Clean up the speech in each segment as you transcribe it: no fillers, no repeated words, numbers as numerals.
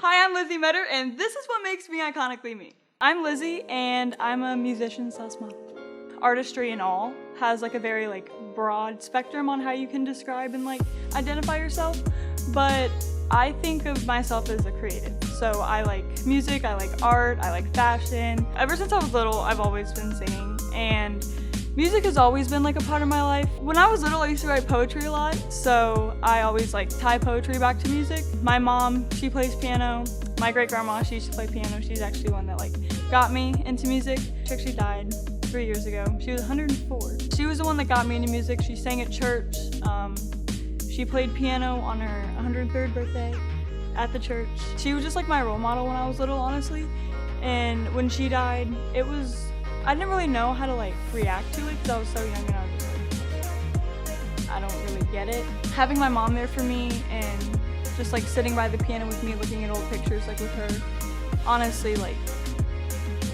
Hi, I'm Lizzey Meador, and this is what makes me iconically me. I'm Lizzey, and I'm a musician / model. Artistry in all has like a very broad spectrum on how you can describe and identify yourself, but I think of myself as a creative. So I like music, I like art, I like fashion. Ever since I was little, I've always been singing, and music has always been a part of my life. When I was little, I used to write poetry a lot, so I always tie poetry back to music. My mom, she plays piano. My great-grandma, she used to play piano. She's actually one that got me into music. She actually died 3 years ago. She was 104. She was the one that got me into music. She sang at church. She played piano on her 103rd birthday at the church. She was just my role model when I was little, honestly. And when she died, I didn't really know how to react to it because I was so young and I was just I don't really get it. Having my mom there for me and just sitting by the piano with me, looking at old pictures with her, honestly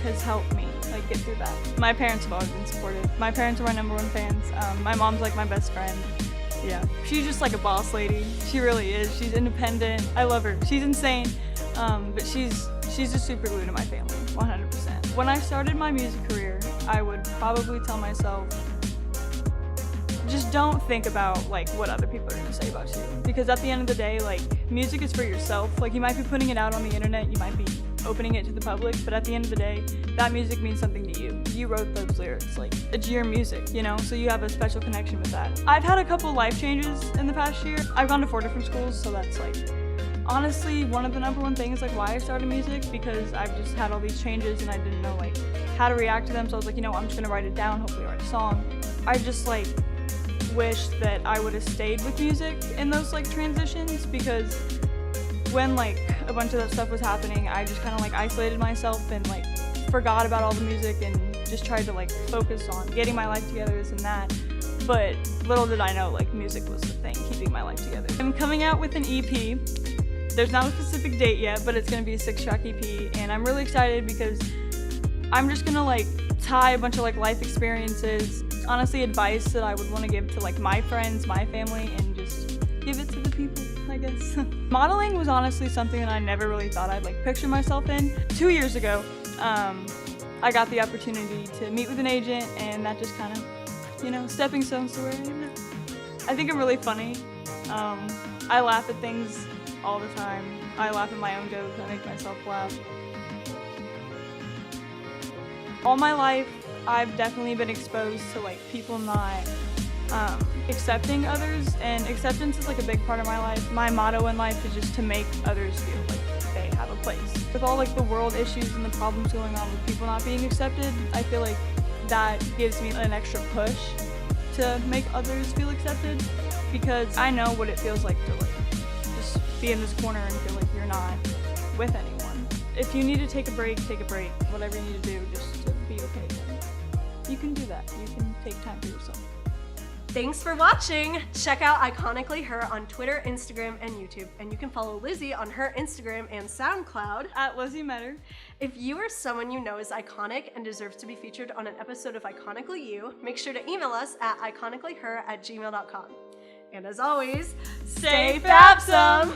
has helped me get through that. My parents have always been supportive. My parents are my #1 fans. My mom's my best friend. Yeah, she's just a boss lady. She really is. She's independent. I love her. She's insane, but she's just super glue to my family, 100%. When I started my music career, I would probably tell myself, just don't think about what other people are gonna say about you. Because at the end of the day, music is for yourself. You might be putting it out on the internet, you might be opening it to the public, but at the end of the day, that music means something to you. You wrote those lyrics, it's your music, you know? So you have a special connection with that. I've had a couple life changes in the past year. I've gone to 4 different schools, so that's honestly one of the #1 things why I started music, because I've just had all these changes and I didn't know how to react to them. So I was I'm just gonna write it down, hopefully write a song. I just wish that I would have stayed with music in those transitions, because when a bunch of that stuff was happening, I just kind of isolated myself and forgot about all the music and just tried to focus on getting my life together, this and that. But little did I know music was the thing keeping my life together. I'm coming out with an EP. There's not a specific date yet, but it's gonna be a 6-track EP, and I'm really excited because I'm just gonna tie a bunch of life experiences, honestly advice that I would want to give to my friends, my family, and just give it to the people, I guess. Modeling was honestly something that I never really thought I'd picture myself in. 2 years ago, I got the opportunity to meet with an agent, and that just kind of, stepping stones to where I am now. I think I'm really funny. I laugh at things all the time. I laugh at my own jokes, I make myself laugh. All my life, I've definitely been exposed to people not accepting others, and acceptance is a big part of my life. My motto in life is just to make others feel they have a place. With all the world issues and the problems going on with people not being accepted, I feel that gives me an extra push to make others feel accepted, because I know what it feels like to just be in this corner and feel you're not with anyone. If you need to take a break, take a break. Whatever you need to do, just to be okay then. You can do that. You can take time for yourself. Thanks for watching! Check out IconicallyHer on Twitter, Instagram, and YouTube. And you can follow Lizzey on her Instagram and SoundCloud at Lizzey Meador. If you or someone you know is iconic and deserves to be featured on an episode of IconicallyYou, make sure to email us at iconicallyher@gmail.com. And as always, stay fabsome!